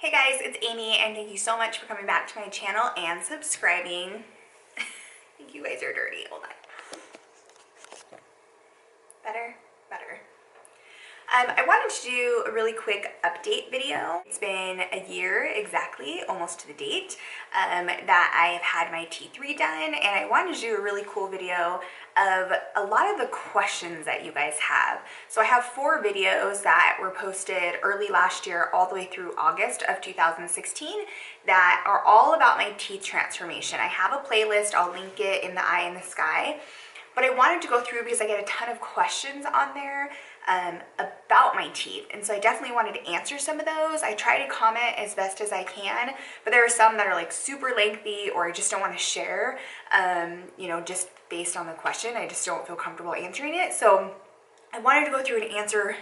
Hey guys, it's Amy and thank you so much for coming back to my channel and subscribing. I think you guys are dirty. Hold on. Better? Better. I wanted to do a really quick update video. It's been a year exactly, almost to the date, that I have had my teeth redone, and I wanted to do a really cool video of a lot of the questions that you guys have. So I have 4 videos that were posted early last year all the way through August of 2016 that are all about my teeth transformation. I have a playlist, I'll link it in the eye in the sky, but I wanted to go through because I get a ton of questions on there about my teeth, and so I definitely wanted to answer some of those. I try to comment as best as I can, but there are some that are like super lengthy or I just don't want to share, you know, just based on the question. I just don't feel comfortable answering it. So I wanted to go through and answer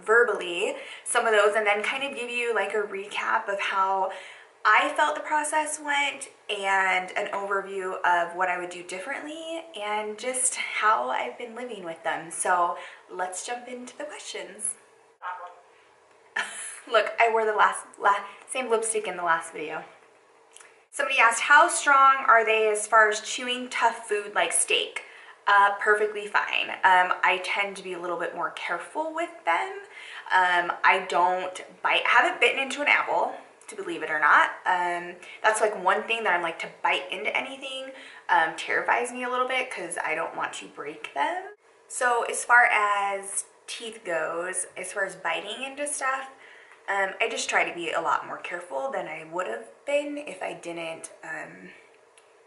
verbally some of those and then kind of give you like a recap of how I felt the process went and an overview of what I would do differently and just how I've been living with them. So let's jump into the questions. Look, I wore the same lipstick in the last video. Somebody asked, how strong are they as far as chewing tough food like steak? Perfectly fine. I tend to be a little bit more careful with them. I don't bite, haven't bitten into an apple, to believe it or not. That's like one thing that I'm like, to bite into anything terrifies me a little bit because I don't want to break them. So as far as teeth goes, as far as biting into stuff, I just try to be a lot more careful than I would have been if I didn't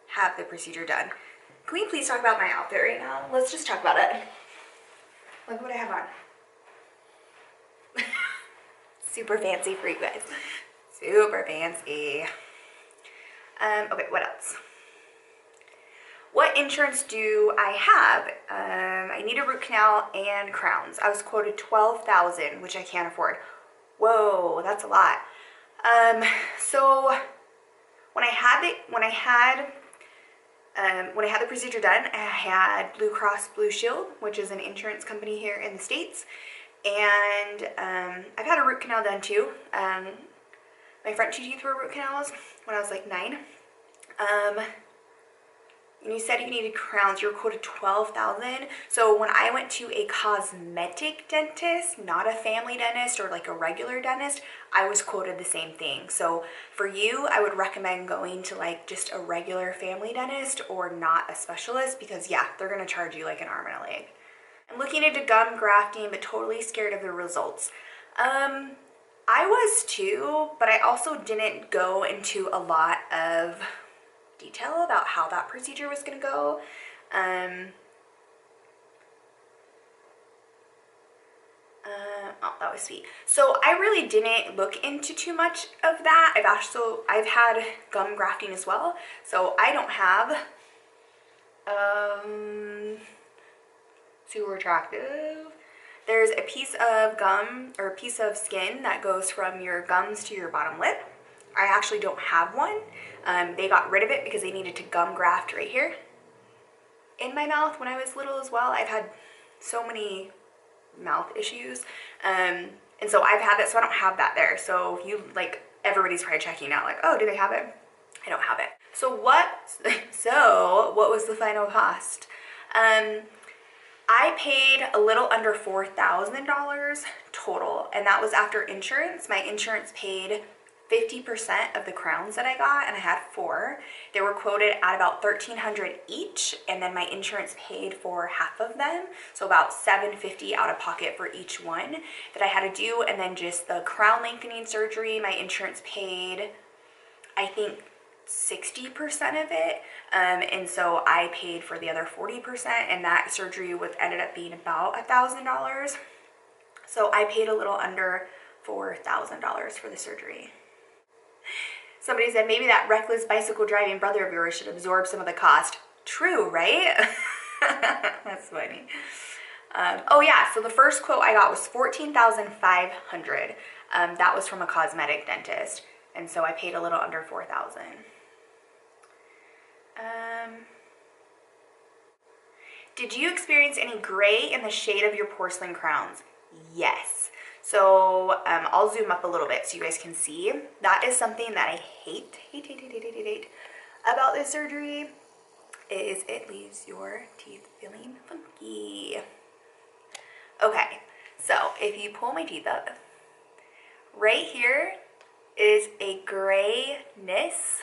have the procedure done. Can we please talk about my outfit right now? Let's just talk about it. Look what I have on. Super fancy for you guys. Super fancy. Okay, what else? What insurance do I have? I need a root canal and crowns. I was quoted $12,000, which I can't afford. Whoa, that's a lot. So when I had the procedure done, I had Blue Cross Blue Shield, which is an insurance company here in the States, and I've had a root canal done too. My front 2 teeth were root canals when I was like 9. And you said you needed crowns. You were quoted $12,000. So when I went to a cosmetic dentist, not a family dentist or like a regular dentist, I was quoted the same thing. So for you, I would recommend going to like just a regular family dentist or not a specialist, because yeah, they're gonna charge you like an arm and a leg. I'm looking into gum grafting, but totally scared of the results. I was too, but I also didn't go into a lot of detail about how that procedure was going to go. Oh, that was sweet. So I really didn't look into too much of that. I've had gum grafting as well, so I don't have super attractive. There's a piece of gum or a piece of skin that goes from your gums to your bottom lip. I actually don't have one. They got rid of it because they needed to gum graft right here in my mouth when I was little as well. I've had so many mouth issues. And so I've had that, so I don't have that there. So you like, everybody's probably checking out like, oh, do they have it? I don't have it. So what was the final cost? I paid a little under $4,000 total, and that was after insurance. My insurance paid 50% of the crowns that I got, and I had 4. They were quoted at about $1,300 each, and then my insurance paid for half of them, so about $750 out of pocket for each one that I had to do. And then just the crown lengthening surgery, my insurance paid, I think, 60% of it, and so I paid for the other 40%, and that surgery ended up being about $1,000. So I paid a little under $4,000 for the surgery. Somebody said maybe that reckless bicycle driving brother of yours should absorb some of the cost. True, right? That's funny. Oh yeah, so the first quote I got was $14,500. That was from a cosmetic dentist, and so I paid a little under $4,000. Did you experience any gray in the shade of your porcelain crowns? Yes. So I'll zoom up a little bit so you guys can see. That is something that I hate about this surgery, is it leaves your teeth feeling funky. Okay, so if you pull my teeth up, right here is a grayness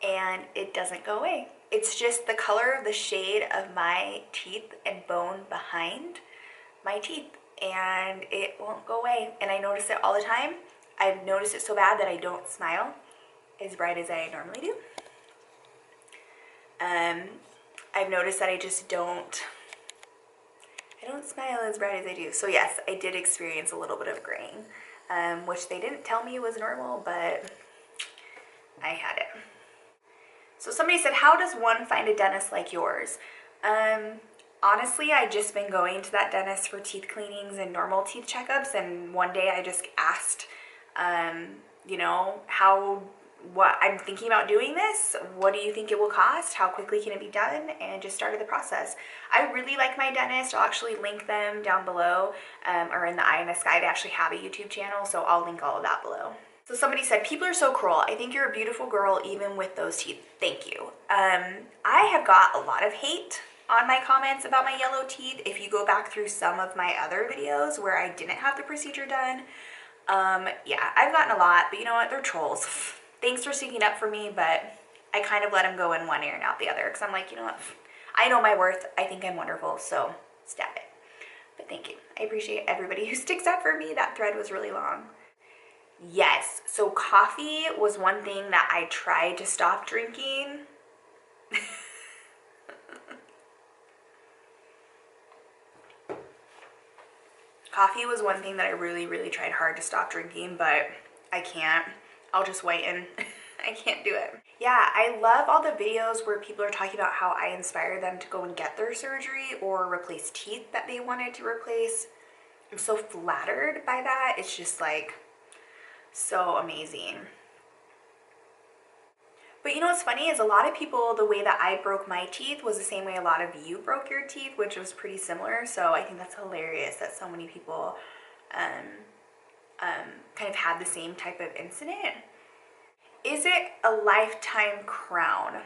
and it doesn't go away. It's just the color of the shade of my teeth and bone behind my teeth, and it won't go away. And I notice it all the time. I've noticed it so bad that I don't smile as bright as I normally do. I've noticed that I don't smile as bright as I do. So yes, I did experience a little bit of graying, which they didn't tell me was normal, but I had it. So somebody said, how does one find a dentist like yours? Honestly, I've just been going to that dentist for teeth cleanings and normal teeth checkups, and one day I just asked, you know, what I'm thinking about doing this. What do you think it will cost? How quickly can it be done? And just started the process. I really like my dentist. I'll actually link them down below, or in the eye in the sky. They actually have a YouTube channel, so I'll link all of that below. So somebody said, people are so cruel. I think you're a beautiful girl even with those teeth. Thank you. I have got a lot of hate on my comments about my yellow teeth. If you go back through some of my other videos where I didn't have the procedure done, yeah, I've gotten a lot, but you know what? They're trolls. Thanks for sticking up for me, but I kind of let them go in one ear and out the other, because I'm like, you know what? I know my worth. I think I'm wonderful, so stab it. But thank you. I appreciate everybody who sticks up for me. That thread was really long. Yes, so coffee was one thing that I tried to stop drinking. Coffee was one thing that I really tried hard to stop drinking, but I can't. I'll just wait and I can't do it. Yeah, I love all the videos where people are talking about how I inspire them to go and get their surgery or replace teeth that they wanted to replace. I'm so flattered by that. It's just like so amazing. But you know what's funny is a lot of people, the way that I broke my teeth was the same way a lot of you broke your teeth, which was pretty similar. So I think that's hilarious that so many people kind of had the same type of incident. Is it a lifetime crown?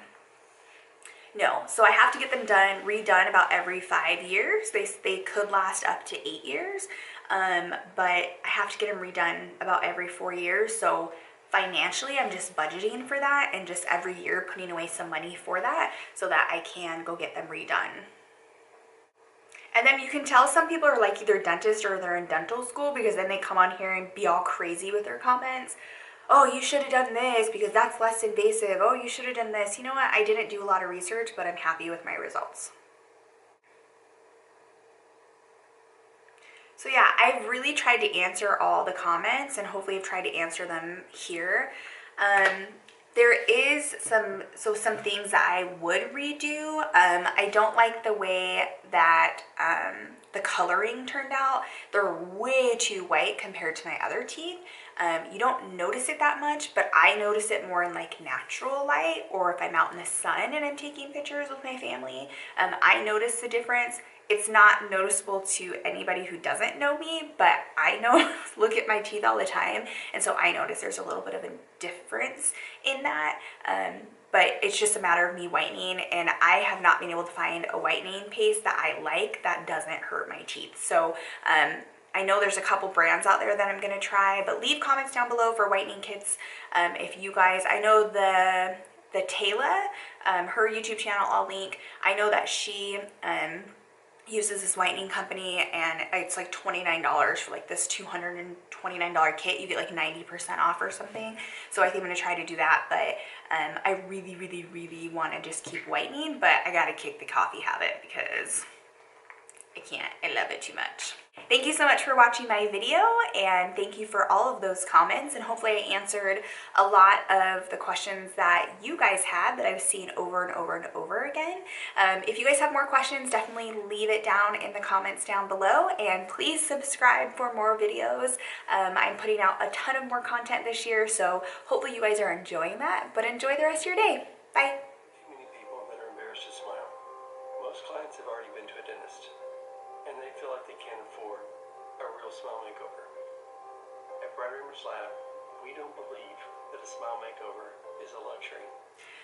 No, so I have to get them redone about every 5 years. They could last up to 8 years, but I have to get them redone about every 4 years. So financially, I'm just budgeting for that and just every year putting away some money for that so that I can go get them redone. And then you can tell some people are like either dentists or they're in dental school, because then they come on here and be all crazy with their comments. Oh, you should have done this because that's less invasive. Oh, you should have done this. You know what? I didn't do a lot of research, but I'm happy with my results. So yeah, I've really tried to answer all the comments, and hopefully I've tried to answer them here. There is some things that I would redo. I don't like the way that the coloring turned out. They're way too white compared to my other teeth. You don't notice it that much, but I notice it more in like natural light, or if I'm out in the sun and I'm taking pictures with my family. I notice the difference. It's not noticeable to anybody who doesn't know me, but I know, look at my teeth all the time, and so I notice there's a little bit of a difference in that, but it's just a matter of me whitening, and I have not been able to find a whitening paste that I like that doesn't hurt my teeth. So I know there's a couple brands out there that I'm gonna try, but leave comments down below for whitening kits. If you guys, I know the Taylor, her YouTube channel I'll link. I know that she uses this whitening company, and it's like $29 for like this $229 kit. You get like 90% off or something. So I think I'm gonna try to do that, but I really want to just keep whitening, but I gotta kick the coffee habit because I can't. I love it too much. Thank you so much for watching my video, and thank you for all of those comments, and hopefully I answered a lot of the questions that you guys had that I've seen over and over again. If you guys have more questions, definitely leave it down in the comments down below, and please subscribe for more videos. I'm putting out a ton of more content this year, so hopefully you guys are enjoying that, but enjoy the rest of your day. Bye. Many people that are embarrassed to smile. Most clients have already been to a dentist, and they feel like they can't afford a real smile Brighter Image Lab, we don't believe that a smile makeover is a luxury.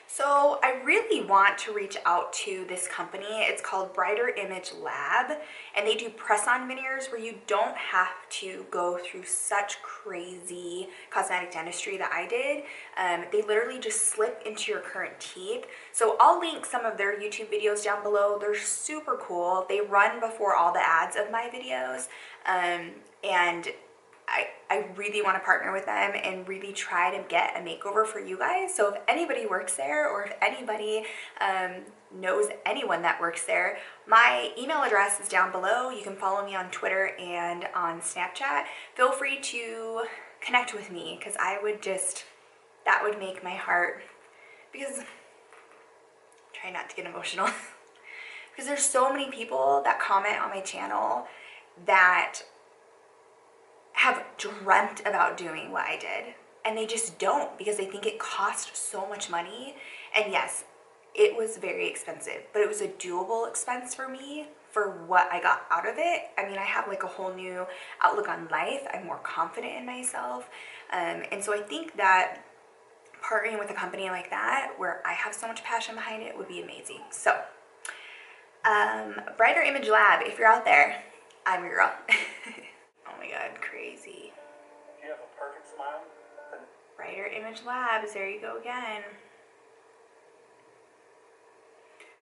So I really want to reach out to this company. It's called Brighter Image Lab, and they do press-on veneers where you don't have to go through such crazy cosmetic dentistry that I did. They literally just slip into your current teeth. So I'll link some of their YouTube videos down below. They're super cool. They run before all the ads of my videos, and I really want to partner with them and really try to get a makeover for you guys. So if anybody works there, or if anybody knows anyone that works there, my email address is down below. You can follow me on Twitter and on Snapchat. Feel free to connect with me, because I would just, that would make my heart, because, try not to get emotional, because there's so many people that comment on my channel that have dreamt about doing what I did, and they just don't, because they think it cost so much money. And yes, it was very expensive, but it was a doable expense for me for what I got out of it. I mean, I have like a whole new outlook on life. I'm more confident in myself, and so I think that partnering with a company like that, where I have so much passion behind it, would be amazing. So Brighter Image Lab, if you're out there, I'm your girl. Oh my god, crazy. If you have a perfect smile, then Brighter Image Labs, there you go again.